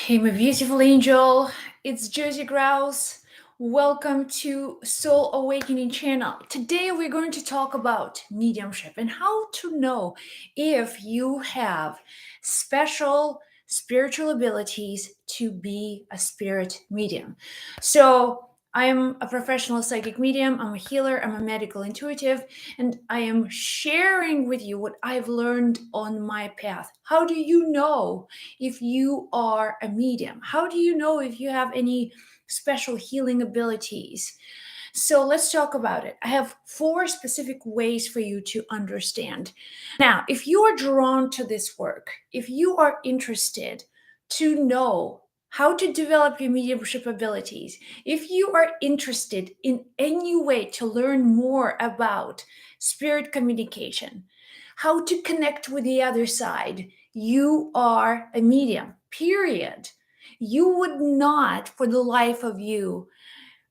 Hey, my beautiful angel, it's Josie Grouse. Welcome to Soul Awakening channel. Today we're going to talk about mediumship and how to know if you have special spiritual abilities to be a spirit medium. So, I'm a professional psychic medium, I'm a healer, I'm a medical intuitive, and I am sharing with you what I've learned on my path. How do you know if you are a medium? How do you know if you have any special healing abilities? So let's talk about it. I have four specific ways for you to understand. Now, if you are drawn to this work, if you are interested to know how to develop your mediumship abilities, if you are interested in any way to learn more about spirit communication, how to connect with the other side, you are a medium, period. You would not, for the life of you,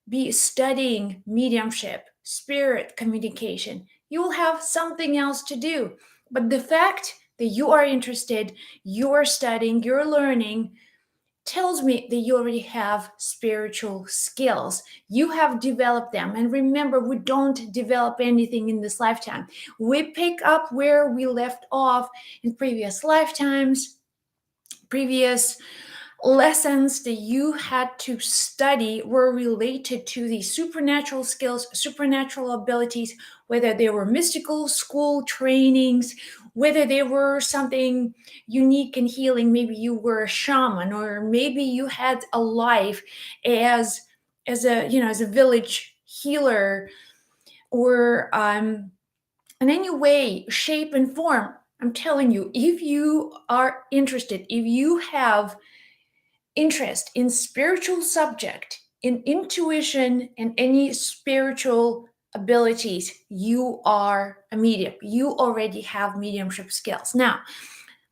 be studying mediumship, spirit communication. You will have something else to do. But the fact that you are interested, you're studying, you're learning, tells me that you already have spiritual skills. You have developed them. And remember, we don't develop anything in this lifetime. We pick up where we left off in previous lifetimes, previous lessons that you had to study were related to the supernatural skills, supernatural abilities, whether they were mystical school trainings, whether they were something unique and healing. Maybe you were a shaman, or maybe you had a life as a village healer, or in any way, shape, and form. I'm telling you, if you are interested, if you have interest in spiritual subject, in intuition, and any spiritual abilities, you are a medium. You already have mediumship skills. Now,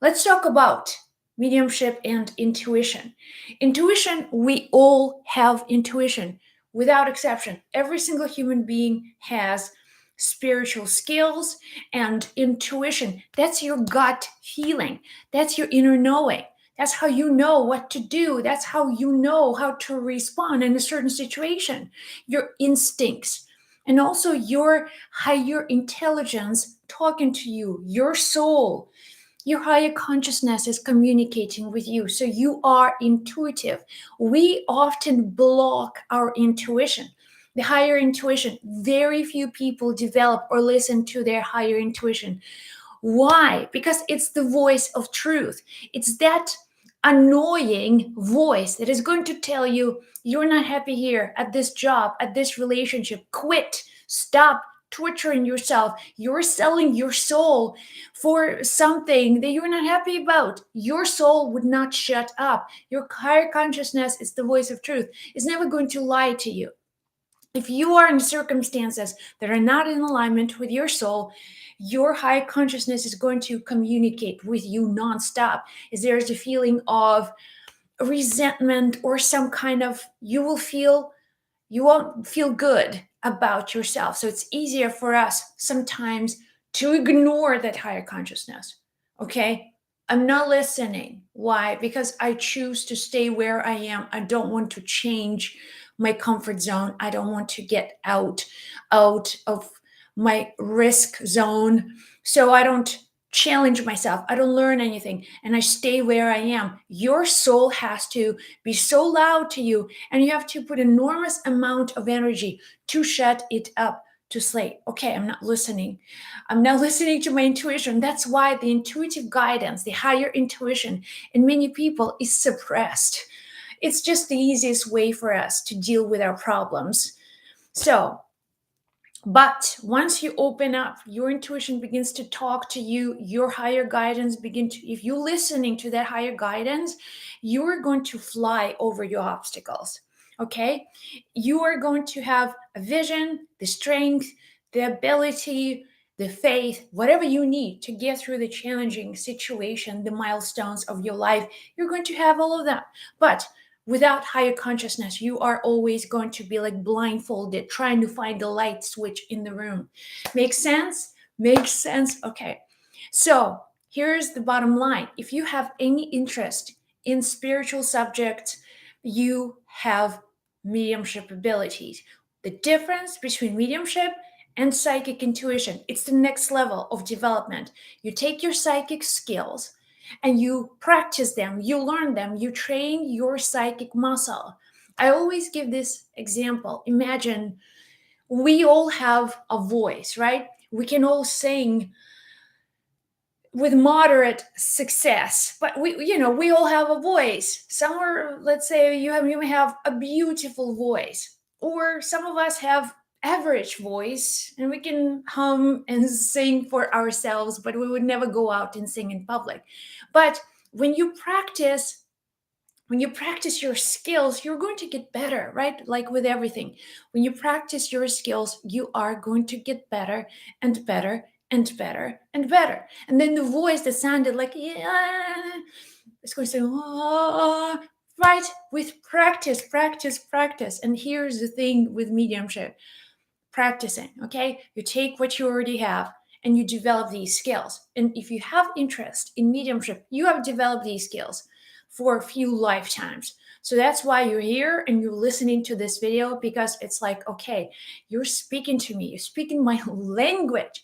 let's talk about mediumship and intuition. Intuition, we all have intuition without exception. Every single human being has spiritual skills and intuition. That's your gut feeling, that's your inner knowing. That's how you know what to do. That's how you know how to respond in a certain situation. Your instincts, and also your higher intelligence talking to you, your soul, your higher consciousness is communicating with you. So you are intuitive. We often block our intuition. The higher intuition, very few people develop or listen to their higher intuition. Why? Because it's the voice of truth. It's that annoying voice that is going to tell you you're not happy here, at this job, at this relationship. Quit. Stop torturing yourself. You're selling your soul for something that you're not happy about. Your soul would not shut up. Your higher consciousness is the voice of truth. It's never going to lie to you. If you are in circumstances that are not in alignment with your soul, your high consciousness is going to communicate with you nonstop. Is there's a feeling of resentment or some kind of you won't feel good about yourself. So it's easier for us sometimes to ignore that higher consciousness. Okay? I'm not listening. Why? Because I choose to stay where I am. I don't want to change my comfort zone. I don't want to get out of my risk zone. So I don't challenge myself. I don't learn anything and I stay where I am. Your soul has to be so loud to you, and you have to put enormous amount of energy to shut it up, to say, okay, I'm not listening. I'm not listening to my intuition. That's why the intuitive guidance, the higher intuition in many people is suppressed. It's just the easiest way for us to deal with our problems. So, but once you open up, your intuition begins to talk to you, your higher guidance if you're listening to that higher guidance, you're going to fly over your obstacles. Okay? You are going to have a vision, the strength, the ability, the faith, whatever you need to get through the challenging situation, the milestones of your life. You're going to have all of that. But without higher consciousness, you are always going to be like blindfolded, trying to find the light switch in the room. Makes sense? Makes sense? Okay. So here's the bottom line. If you have any interest in spiritual subjects, you have mediumship abilities. The difference between mediumship and psychic intuition, it's the next level of development. You take your psychic skills and you practice them, you learn them, you train your psychic muscle. I always give this example. Imagine we all have a voice, right? We can all sing with moderate success, but we all have a voice. Some are, let's say you may have a beautiful voice, or some of us have average voice and we can hum and sing for ourselves, but we would never go out and sing in public. But when you practice when you practice your skills, you're going to get better, right? Like with everything. When you practice your skills, you are going to get better and better and better and better. And then the voice that sounded like, yeah, it's going to say, oh, right? With practice, practice, practice. And here's the thing with mediumship, practicing, okay? You take what you already have and you develop these skills. And if you have interest in mediumship, you have developed these skills for a few lifetimes. So that's why you're here and you're listening to this video, because it's like, okay, you're speaking to me, you're speaking my language.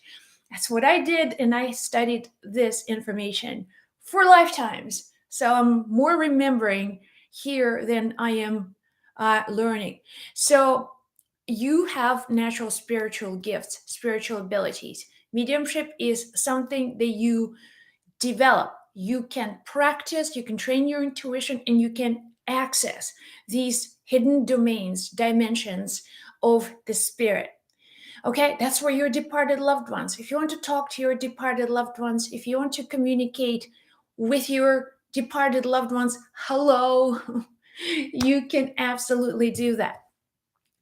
That's what I did. And I studied this information for lifetimes. So I'm more remembering here than I am learning. So you have natural spiritual gifts, spiritual abilities. Mediumship is something that you develop. You can practice, you can train your intuition, and you can access these hidden domains, dimensions of the spirit. Okay, that's where your departed loved ones, if you want to talk to your departed loved ones, if you want to communicate with your departed loved ones, hello, you can absolutely do that.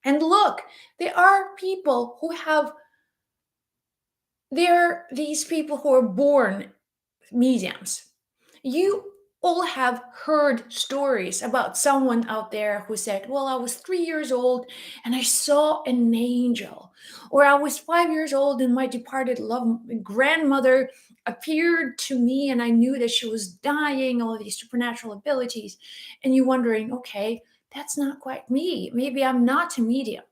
And look, there are people who have, there are these people who are born mediums. You all have heard stories about someone out there who said, well, I was 3 years old and I saw an angel. Or I was 5 years old and my departed grandmother appeared to me and I knew that she was dying, all of these supernatural abilities. And you're wondering, okay, that's not quite me. Maybe I'm not a medium.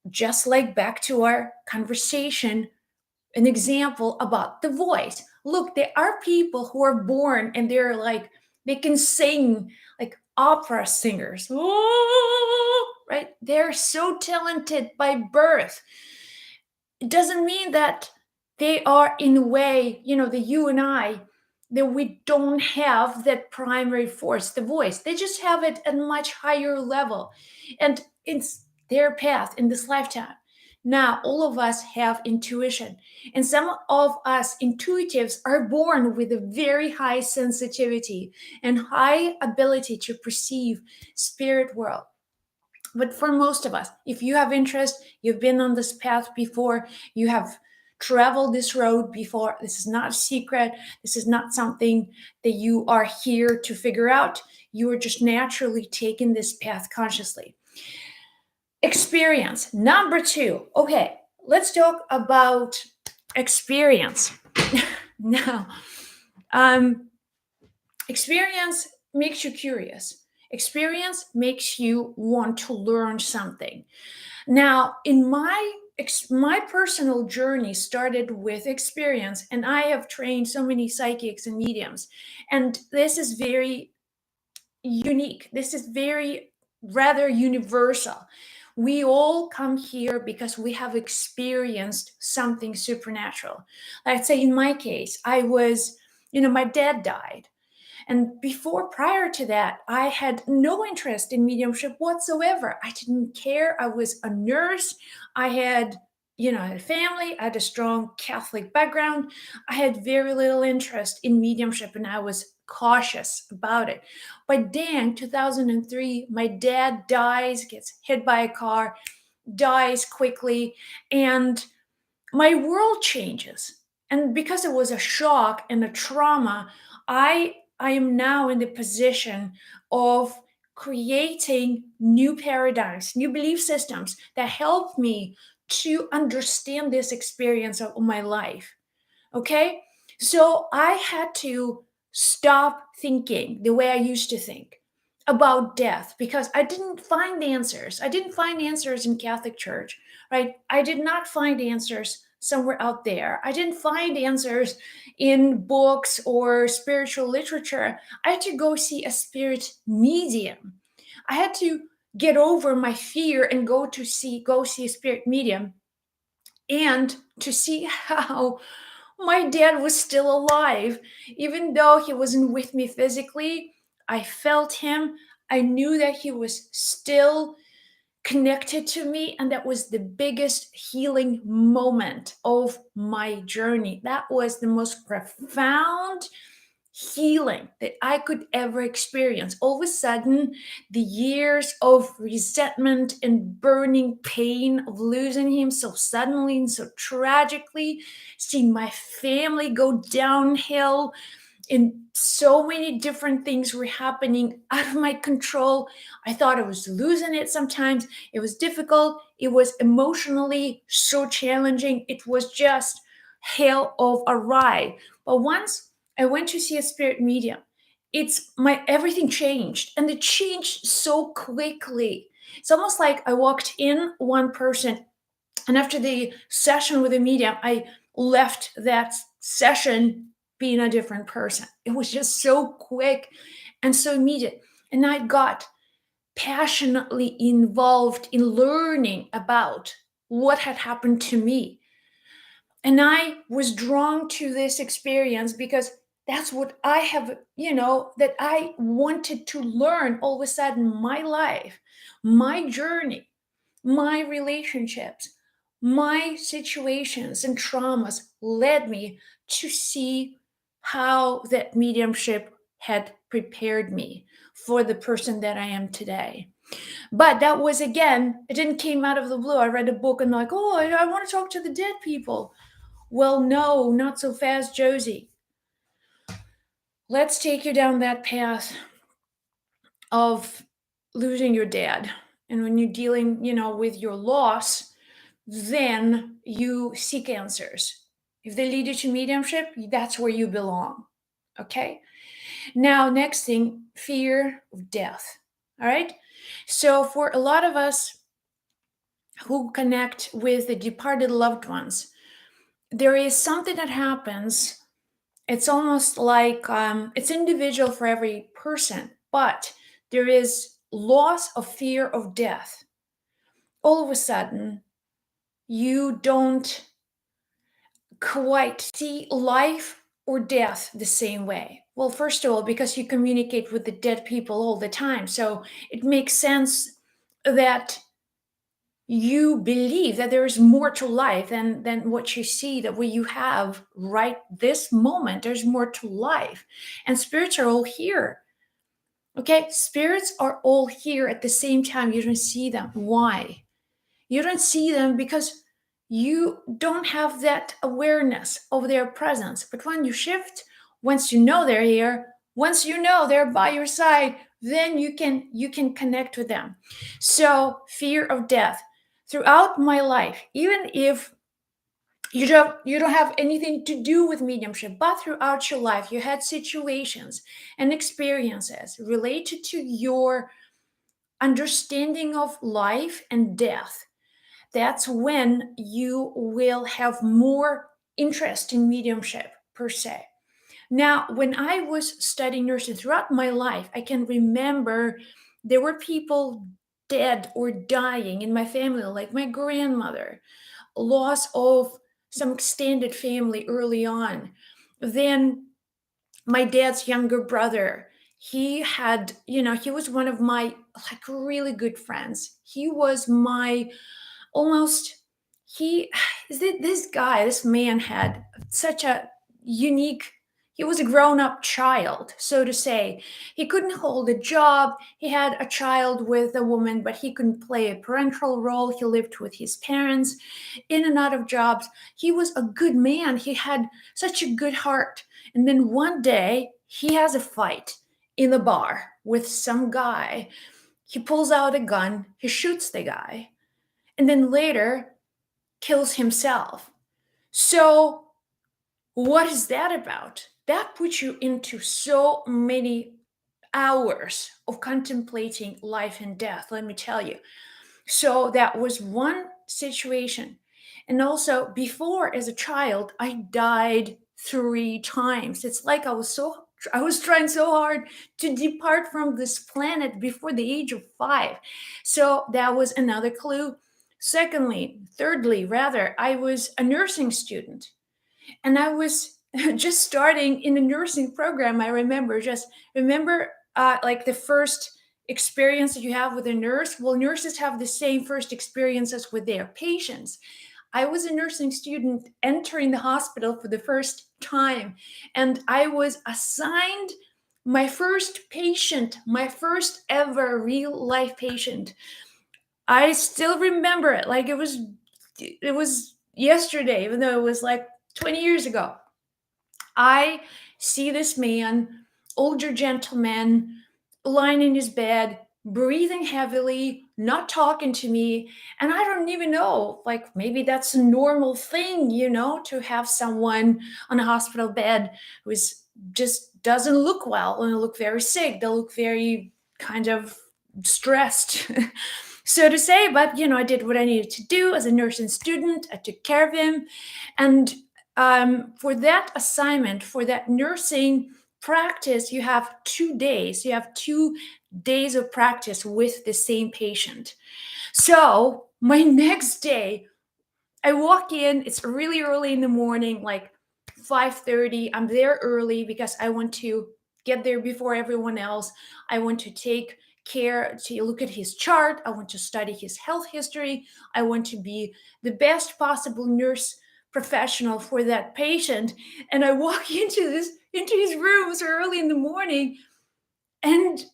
Just like back to our conversation, an example about the voice. Look, there are people who are born and they're like, they can sing like opera singers. Oh, right? They're so talented by birth. It doesn't mean that they are in a way, that you and I, that we don't have that primary force, the voice. They just have it at a much higher level. And it's their path in this lifetime. Now, all of us have intuition, and some of us intuitives are born with a very high sensitivity and high ability to perceive spirit world. But for most of us, if you have interest, you've been on this path before, you have traveled this road before, this is not a secret, this is not something that you are here to figure out. You are just naturally taking this path consciously. Experience. Number two. Okay, let's talk about experience. Now, experience makes you curious. Experience makes you want to learn something. Now, in my personal journey started with experience, and I have trained so many psychics and mediums, and this is very unique. This is very rather universal. We all come here because we have experienced something supernatural. Let's say in my case, I was, my dad died. And prior to that, I had no interest in mediumship whatsoever. I didn't care. I was a nurse. I had, a family. I had a strong Catholic background. I had very little interest in mediumship and I was cautious about it. But then, 2003, my dad dies, gets hit by a car, dies quickly, and my world changes. And because it was a shock and a trauma, I am now in the position of creating new paradigms, new belief systems that help me to understand this experience of my life. Okay? So I had to stop thinking the way I used to think about death, because I didn't find answers. I didn't find answers in Catholic Church, right? I did not find answers somewhere out there. I didn't find answers in books or spiritual literature. I had to go see a spirit medium. I had to get over my fear and go see a spirit medium, and to see how my dad was still alive. Even though he wasn't with me physically, I felt him. I knew that he was still connected to me, and that was the biggest healing moment of my journey. That was the most profound healing that I could ever experience. All of a sudden, the years of resentment and burning pain of losing him so suddenly and so tragically, seeing my family go downhill, and so many different things were happening out of my control. I thought I was losing it sometimes. It was difficult. It was emotionally so challenging. It was just hell of a ride. But once I went to see a spirit medium, it's my everything changed, and it changed so quickly. It's almost like I walked in one person, and after the session with the medium, I left that session being a different person. It was just so quick and so immediate. And I got passionately involved in learning about what had happened to me. And I was drawn to this experience because that's what I have, that I wanted to learn. All of a sudden, my life, my journey, my relationships, my situations and traumas led me to see how that mediumship had prepared me for the person that I am today. But that was, again, it didn't came out of the blue. I read a book and like, oh, I want to talk to the dead people. Well, no, not so fast, Josie. Let's take you down that path of losing your dad. And when you're dealing, with your loss, then you seek answers. If they lead you to mediumship, that's where you belong. Okay? Now, next thing, fear of death. All right? So, for a lot of us who connect with the departed loved ones, there is something that happens. It's almost like it's individual for every person, but there is loss of fear of death. All of a sudden, you don't quite see life or death the same way. Well, first of all, because you communicate with the dead people all the time. So it makes sense that you believe that there is more to life than what you see, that what you have right this moment. There's more to life. And spirits are all here. Okay? Spirits are all here at the same time. You don't see them. Why? You don't see them because you don't have that awareness of their presence. But when you shift, once you know they're here, once you know they're by your side, then you can connect with them. So fear of death. Throughout my life, even if you don't have anything to do with mediumship, but throughout your life you had situations and experiences related to your understanding of life and death, that's when you will have more interest in mediumship per se. Now, when I was studying nursing throughout my life, I can remember there were people dead or dying in my family, like my grandmother, loss of some extended family early on. Then my dad's younger brother, he had, he was one of my like really good friends. He was my almost he this man had such a unique, he was a grown-up child, so to say. He couldn't hold a job. He had a child with a woman, but he couldn't play a parental role. He lived with his parents, in and out of jobs. He was a good man. He had such a good heart. And then one day he has a fight in the bar with some guy. He pulls out a gun, he shoots the guy, and then later kills himself. So, what is that about? that puts you into so many hours of contemplating life and death, let me tell you. So that was one situation. And also, before, as a child, I died 3 times. It's like I was trying so hard to depart from this planet before the age of 5. So that was another clue. Thirdly, rather, I was a nursing student, and I was just starting in the nursing program. I remember like the first experience that you have with a nurse. Well, nurses have the same first experiences with their patients. I was a nursing student entering the hospital for the first time, and I was assigned my first patient, my first ever real life patient. I still remember it like it was yesterday, even though it was like 20 years ago. I see this man, older gentleman, lying in his bed, breathing heavily, not talking to me. And I don't even know, like maybe that's a normal thing, to have someone on a hospital bed who's just doesn't look well and look very sick. They look very kind of stressed, so to say. But, I did what I needed to do as a nursing student. I took care of him. And for that assignment, for that nursing practice, you have 2 days. You have 2 days of practice with the same patient. So my next day, I walk in. It's really early in the morning, like 5:30. I'm there early because I want to get there before everyone else. I want to take care to look at his chart. I want to study his health history. I want to be the best possible nurse professional for that patient. And I walk into his room so early in the morning, and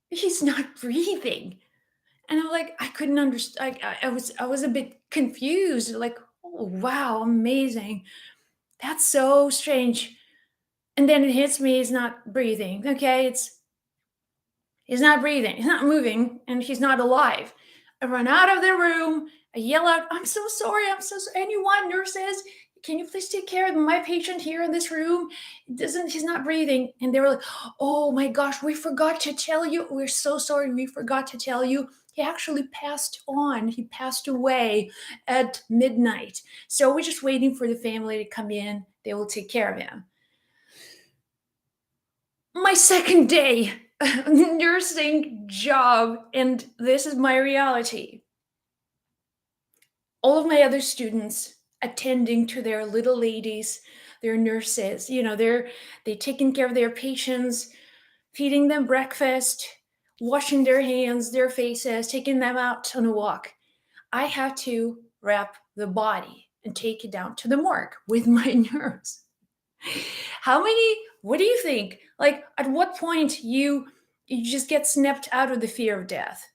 he's not breathing. And I'm like, I couldn't understand. I was a bit confused. Like, oh wow, amazing. That's so strange. And then it hits me. He's not breathing. Okay, he's not breathing. He's not moving, and he's not alive. I run out of the room. I yell out, "I'm so sorry. I'm so sorry. Anyone, nurses, can you please take care of my patient here in this room? He's not breathing." And they were like, "Oh my gosh, we forgot to tell you. We're so sorry. We forgot to tell you. He actually passed on. He passed away at midnight. So we're just waiting for the family to come in. They will take care of him." My second day nursing job, and this is my reality. All of my other students attending to their little ladies, their nurses, they taking care of their patients, feeding them breakfast, washing their hands, their faces, taking them out on a walk. I have to wrap the body and take it down to the morgue with my nurse. What do you think? Like, at what point you just get snapped out of the fear of death?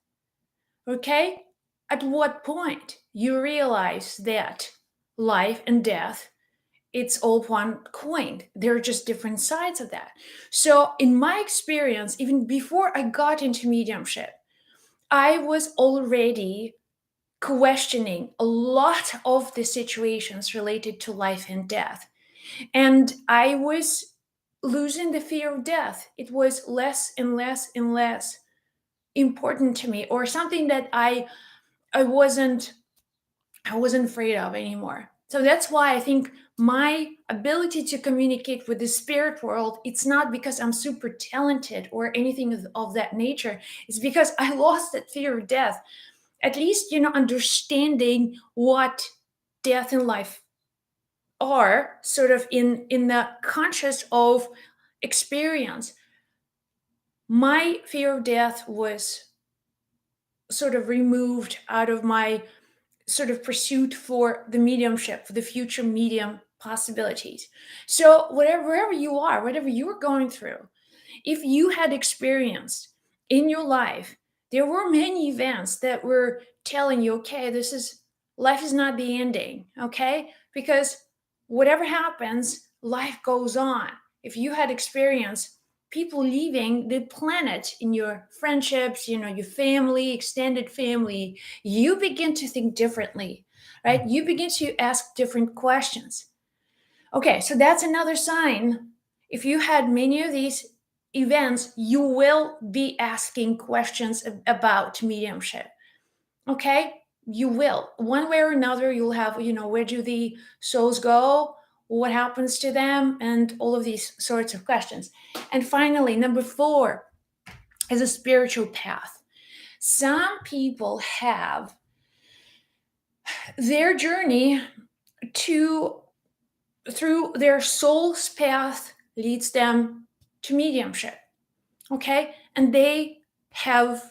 Okay? At what point you realize that life and death, it's all one coin. There are just different sides of that. So, in my experience, even before I got into mediumship, I was already questioning a lot of the situations related to life and death. And I was losing the fear of death. It was less and less and less important to me, or something that I wasn't I wasn't afraid of anymore. So that's why I think my ability to communicate with the spirit world, it's not because I'm super talented or anything of that nature. It's because I lost that fear of death. At least, understanding what death and life are, sort of in the conscious of experience. My fear of death was sort of removed out of my sort of pursuit for the mediumship, for the future medium possibilities. So wherever you are, whatever you're going through, if you had experienced in your life, there were many events that were telling you, okay, life is not the ending, okay? Because whatever happens, life goes on. If you had experienced people leaving the planet in your friendships, your family, extended family, you begin to think differently, right? You begin to ask different questions. Okay, so that's another sign. If you had many of these events, you will be asking questions about mediumship. Okay, you will. One way or another, you'll have, where do the souls go? What happens to them? And all of these sorts of questions. And finally, number 4 is a spiritual path. Some people have their journey to through their soul's path leads them to mediumship. Okay, and they have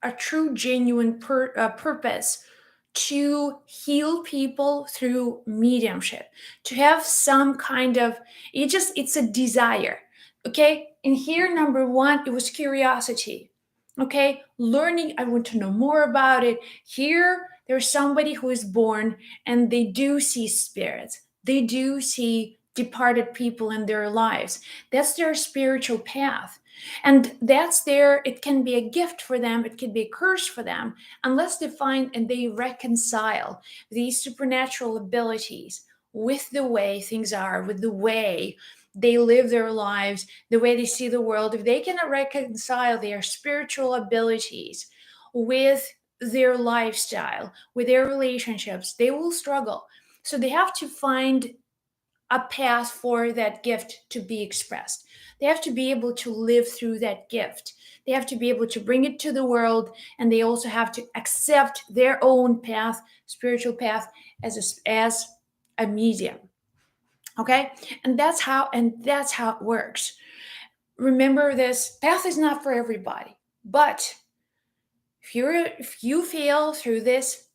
a true genuine purpose to heal people through mediumship, to have some kind of, it's a desire. Okay, and here number 1, it was curiosity. Okay, learning, I want to know more about it. Here there's somebody who is born and they do see spirits, they do see departed people in their lives. That's their spiritual path. And that's their, it can be a gift for them, it can be a curse for them, unless they find and they reconcile these supernatural abilities with the way things are, with the way they live their lives, the way they see the world. If they cannot reconcile their spiritual abilities with their lifestyle, with their relationships, they will struggle. So they have to find a path for that gift to be expressed. They have to be able to live through that gift. They have to be able to bring it to the world, and they also have to accept their own path, spiritual path, as a medium. Okay, and that's how it works. Remember, this path is not for everybody, but if you feel through this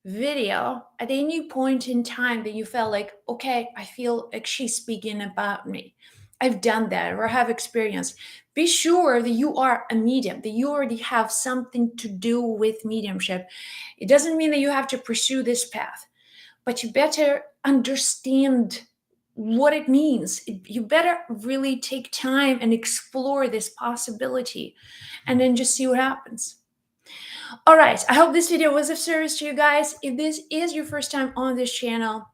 video at any point in time that you felt like, okay, I feel like she's speaking about me, I've done that or have experienced, be sure that you are a medium, that you already have something to do with mediumship. It doesn't mean that you have to pursue this path, but you better understand what it means. You better really take time and explore this possibility and then just see what happens. All right, I hope this video was of service to you guys. If this is your first time on this channel,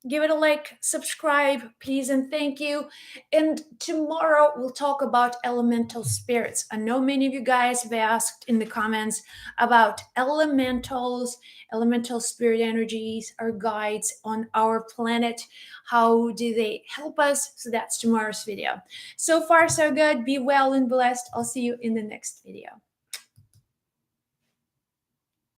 give it a like, subscribe, please, and thank you. And tomorrow we'll talk about elemental spirits. I know many of you guys have asked in the comments about elementals, elemental spirit energies, our guides on our planet. How do they help us? So that's tomorrow's video. So far, so good. Be well and blessed. I'll see you in the next video.